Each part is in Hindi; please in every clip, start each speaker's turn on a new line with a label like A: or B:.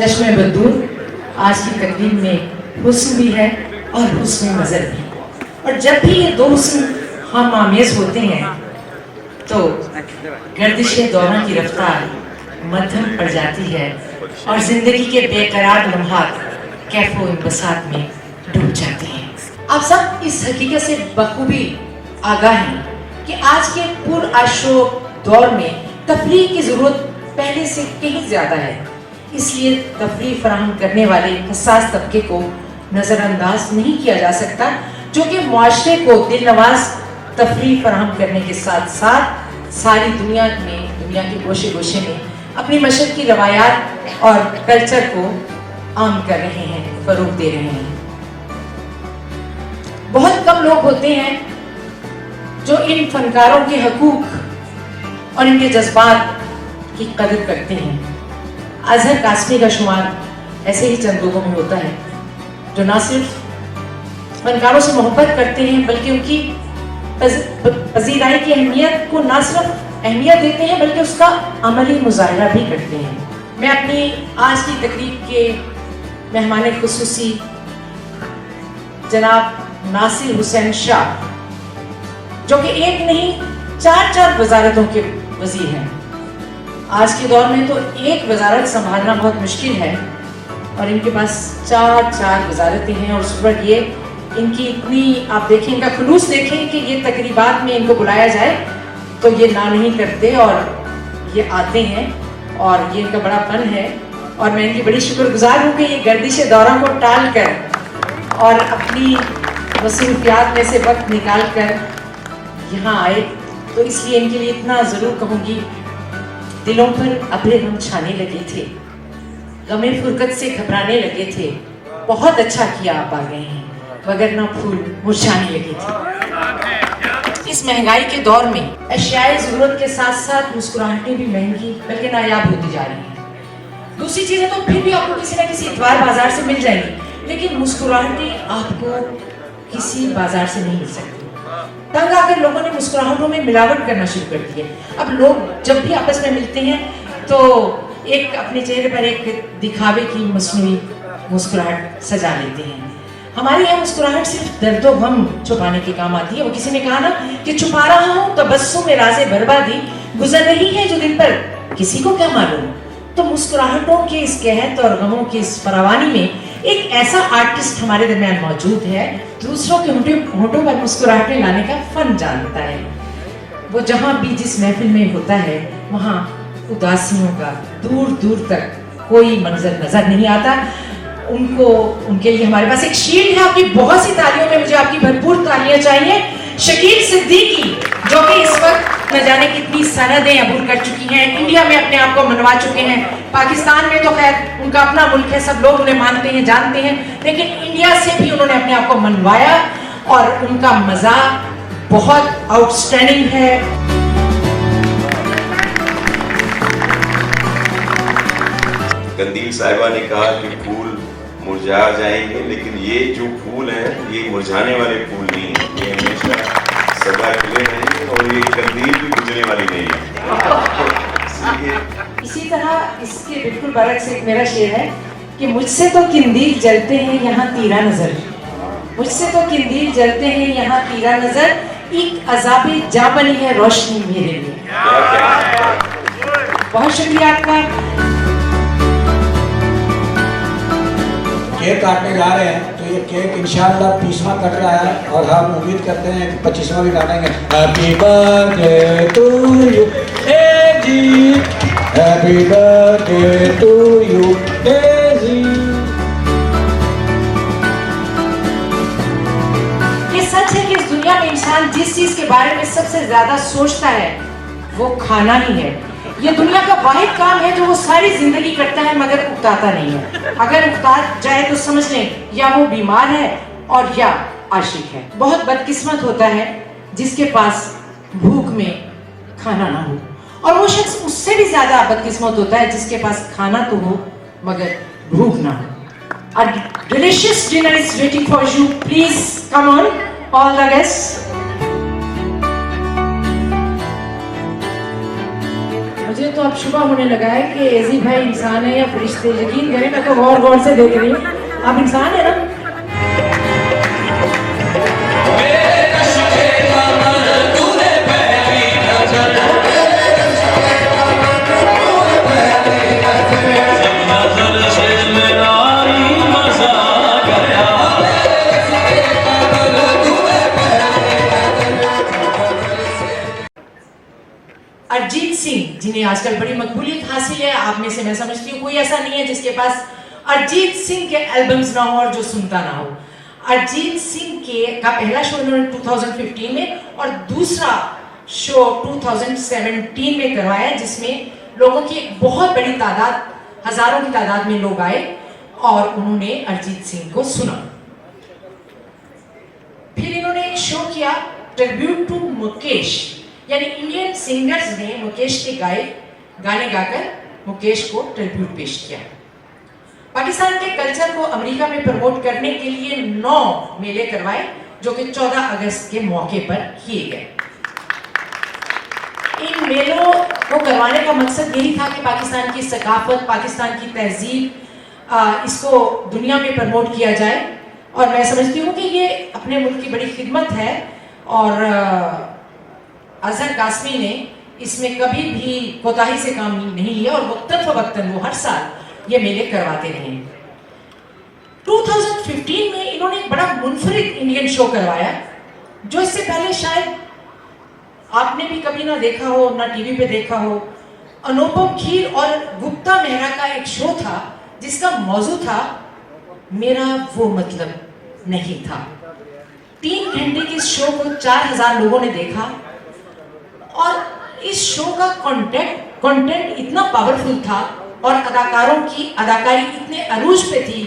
A: चश्मे बदूर आज की तकरीब में हुस्न भी है और हुस्न नजर भी। और जब भी ये दो हुस्न हम आमेज होते हैं तो गर्दिश दौरान की रफ्तार मध्यम पड़ जाती है और जिंदगी के बेकरार लम्हात कैफो इंबसात में डूब जाते हैं। आप सब इस हकीकत से बखूबी आगाह हैं कि आज के पुरअशो दौर में तफरीह की जरूरत पहले से कहीं ज्यादा है। इसलिए तफरीह फराहम करने वाले हसास तबके को नजरअंदाज नहीं किया जा सकता, जो कि मुआशरे को दिल नवाज तफरीह फराहम करने के साथ साथ सारी दुनिया के गोशे गोशे में अपनी मशरक़ की रवायात और कल्चर को आम कर रहे हैं, फरोग दे रहे हैं। बहुत कम लोग होते हैं जो इन फनकारों के हकूक और इनके जज्बात की कदर करते हैं। अजहर कासमी का शुमार ऐसे ही चंद लोगों में होता है जो ना सिर्फ फनकारों से मोहब्बत करते हैं बल्कि उनकी पजीराई की अहमियत को ना सिर्फ अहमियत देते हैं बल्कि उसका अमली मुजाहिरा भी करते हैं। मैं अपनी आज की तकरीब के मेहमान खुसूसी जनाब नासिर हुसैन शाह, जो कि एक नहीं चार वजारतों के वजीर हैं। आज के दौर में तो एक वजारत संभालना बहुत मुश्किल है और इनके पास चार वजारतें हैं। और उस पर ये इनकी इतनी आप देखें, इनका खुलूस देखें कि ये तकरीबात में इनको बुलाया जाए तो ये ना नहीं करते और ये आते हैं और ये इनका बड़ा फन है। और मैं इनकी बड़ी शुक्रगुजार हूँ कि ये गर्दिश दौरा को टाल कर और अपनी मसरूफियात में से वक्त निकाल कर यहाँ आए। तो इसलिए इनके लिए इतना ज़रूर कहूँगी, दिलों पर अबरे गम छाने लगे थे, गमे फुरकत से घबराने लगे थे, बहुत अच्छा किया आप आ गए हैं, वगरना फूल मुरझाने लगे थे। इस महंगाई के दौर में अशियाए ज़रूरत के साथ साथ मुस्कुराहटें भी महंगी बल्कि नायाब होती जा रही हैं। दूसरी चीज़ें तो फिर भी आपको किसी न किसी इतवार बाजार से मिल जाएंगी, लेकिन मुस्कुराहटें आपको किसी बाजार से नहीं मिल सकती। तंग आकर लोगों ने मुस्कुराहटों में मिलावट करना शुरू कर दी है। अब लोग जब भी आपस में मिलते हैं तो एक अपने चेहरे पर एक दिखावे की मसनूई मुस्कुराहट सजा लेते हैं। हमारी यह मुस्कुराहट सिर्फ दर्दो गम छुपाने के काम आती है। वो किसी ने कहा ना कि छुपा रहा हूँ तबस्सुम में राज़े बर्बादी, गुजर रही है जो दिल पर किसी को क्या मालूम। तो मुस्कुराहटों के इस कहत और गमों की इस फरावानी में एक ऐसा आर्टिस्ट हमारे दरमियान मौजूद है, दूसरों के होठों पर मुस्कुराहटें लाने का फन जानता है। वो जहाँ भी जिस महफिल में होता है वहाँ उदासियों का दूर तक कोई मंजर नजर नहीं आता। उनके लिए हमारे पास एक शील्ड है। आपकी बहुत सी तालियों में मुझे आपकी भरपूर तालियां चाहिए। शकील सिद्दीकी, जो कि इस वक्त न जाने कितनी सनदें अबूर कर चुकी हैं, इंडिया में अपने आप को मनवा चुके हैं। पाकिस्तान में तो खैर उनका अपना मुल्क है, सब लोग उन्हें मानते हैं, जानते हैं, लेकिन इंडिया से भी उन्होंने अपने आप को मनवाया और उनका मजा बहुत आउटस्टैंडिंग है।
B: कंदील साहिबा ने कहा कि फूल मुरझा जाएंगे, लेकिन ये जो फूल है ये मुरझाने वाले फूल नहीं है, ये हमेशा सदा खिले रहेंगे और ये कंदील भी बुझने वाली नहीं है।
A: इसी तरह इसके बिल्कुल बरक से एक मेरा शेर है कि मुझसे तो किंदील जलते हैं यहाँ तीरा नजर, मुझसे तो किंदील जलते हैं यहाँ तीरा नजर, एक अजाबे जा बनी है रोशनी मेरे लिए। बहुत शुक्रिया आपका।
C: केक काटने जा रहे हैं तो ये केक इंशाल्लाह 20वां कट रहा है और हम उम्मीद करते हैं कि 25वां भी काटेंगे। हैप्पी बर्थडे टू यू ए जी, हैप्पी बर्थडे टू यू ए जी।
A: ये सच है कि इस दुनिया में इंसान जिस चीज के बारे में सबसे ज्यादा सोचता है वो खाना ही है। ये दुनिया का वाहिद काम है जो वो सारी जिंदगी करता है मगर उकताता नहीं है। अगर उकता जाए तो समझ लें या वो बीमार है और या आशिक है। बहुत बदकिस्मत होता है जिसके पास भूख में खाना ना हो, और वो शख्स उससे भी ज्यादा बदकिस्मत होता है जिसके पास खाना तो हो मगर भूख ना हो। A delicious dinner is waiting for you. Please come on, all the guests. मुझे तो अब शुबा होने लगा है कि एजी भाई इंसान है या फरिश्ते। यकीन करें, मैं तो गौर से देख रही हूँ। आप इंसान है ना? अरिजीत सिंह, जिन्हें आजकल बड़ी मकबूलियत हासिल है, आप में से मैं समझती हूँ कोई ऐसा नहीं है जिसके पास अरिजीत सिंह के एल्बम्स ना हो और जो सुनता ना हो। अरिजीत सिंह का पहला शो इन्होंने 2015 में और दूसरा शो 2017 में करवाया, जिसमें लोगों की एक बहुत बड़ी तादाद, हजारों की तादाद में लोग आए और उन्होंने अरिजीत सिंह को सुना। फिर इन्होंने एक शो किया ट्रिब्यूट टू मुकेश, यानी इंडियन सिंगर्स ने मुकेश के गाने गाकर मुकेश को ट्रिब्यूट पेश किया। पाकिस्तान के कल्चर को अमेरिका में प्रमोट करने के लिए 9 मेले करवाए, जो कि 14 अगस्त के मौके पर किए गए। इन मेलों को करवाने का मकसद यही था कि पाकिस्तान की सकाफत, पाकिस्तान की तहजीब, इसको दुनिया में प्रमोट किया जाए। और मैं समझती हूँ कि ये अपने मुल्क की बड़ी खिदमत है और अजहर कासमी ने इसमें कभी भी कोताही से काम नहीं लिया और वक्तन फवक्तन वो हर साल ये मेले करवाते रहे। 2015 में इन्होंने एक बड़ा मुनफरिद इंडियन शो करवाया, जो इससे पहले शायद आपने भी कभी ना देखा हो, ना टीवी पे देखा हो। अनुपम खेर और गुप्ता मेहरा का एक शो था जिसका मौजू था मेरा वो मतलब नहीं था। 3 घंटे के इस शो को 4000 लोगों ने देखा और इस शो का कंटेंट इतना पावरफुल था और अदाकारों की अदाकारी इतने अरूज पे थी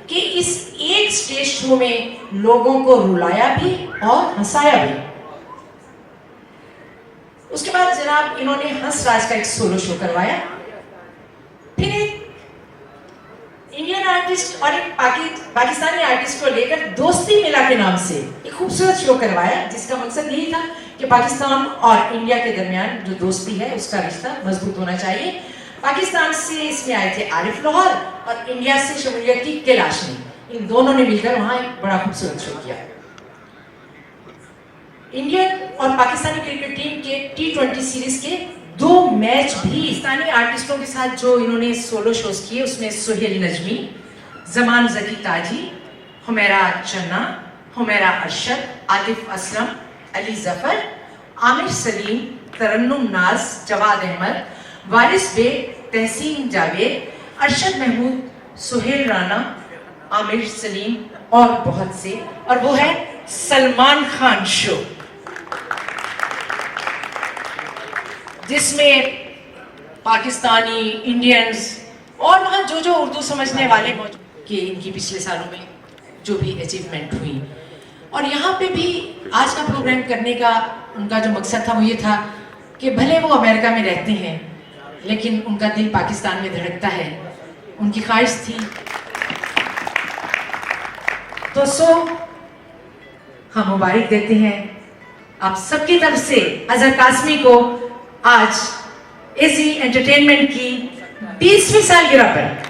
A: कि इस एक स्टेज शो में लोगों को रुलाया भी और हंसाया भी। उसके बाद जनाब इन्होंने हंसराज का एक सोलो शो करवाया, फिर एक इंडियन आर्टिस्ट और एक पाकिस्तानी आर्टिस्ट को लेकर दोस्ती मिला के नाम से एक खूबसूरत शो करवाया, जिसका मकसद यही था कि पाकिस्तान और इंडिया के दरमियान जो दोस्ती है उसका रिश्ता मजबूत होना चाहिए। पाकिस्तान से इसमें आए थे आरिफ लाहौर और इंडिया से शमूलियत की कैलाशनी, इन दोनों ने मिलकर वहां एक बड़ा खूबसूरत शो किया। इंडियन और पाकिस्तानी क्रिकेट टीम के T20 सीरीज के 2 मैच भी पाकिस्तानी आर्टिस्टों के साथ जो इन्होंने सोलो शोज किए, उसमें सुहेल नजमी, जमान जकी ताजी, हुमैरा चन्ना, हुमैरा अरशद, आतिफ असलम, अली जफर, आमिर सलीम, तरन्नुम नाज, जवाद अहमद, वारिस बेग, तहसीन जावेद, अरशद महमूद, सुहेल राना, आमिर सलीम और बहुत से, और वो है सलमान खान शो, जिसमें पाकिस्तानी, इंडियंस और वहाँ जो उर्दू समझने वाले मौजूद कि इनकी पिछले सालों में जो भी अचीवमेंट हुई। और यहाँ पे भी आज का प्रोग्राम करने का उनका जो मकसद था वो ये था कि भले वो अमेरिका में रहते हैं लेकिन उनका दिल पाकिस्तान में धड़कता है, उनकी ख्वाहिश थी। तो हम मुबारक देते हैं आप सबकी तरफ से अजहर कासमी को आज एजी एंटरटेनमेंट की 20वीं सालगिरह पर।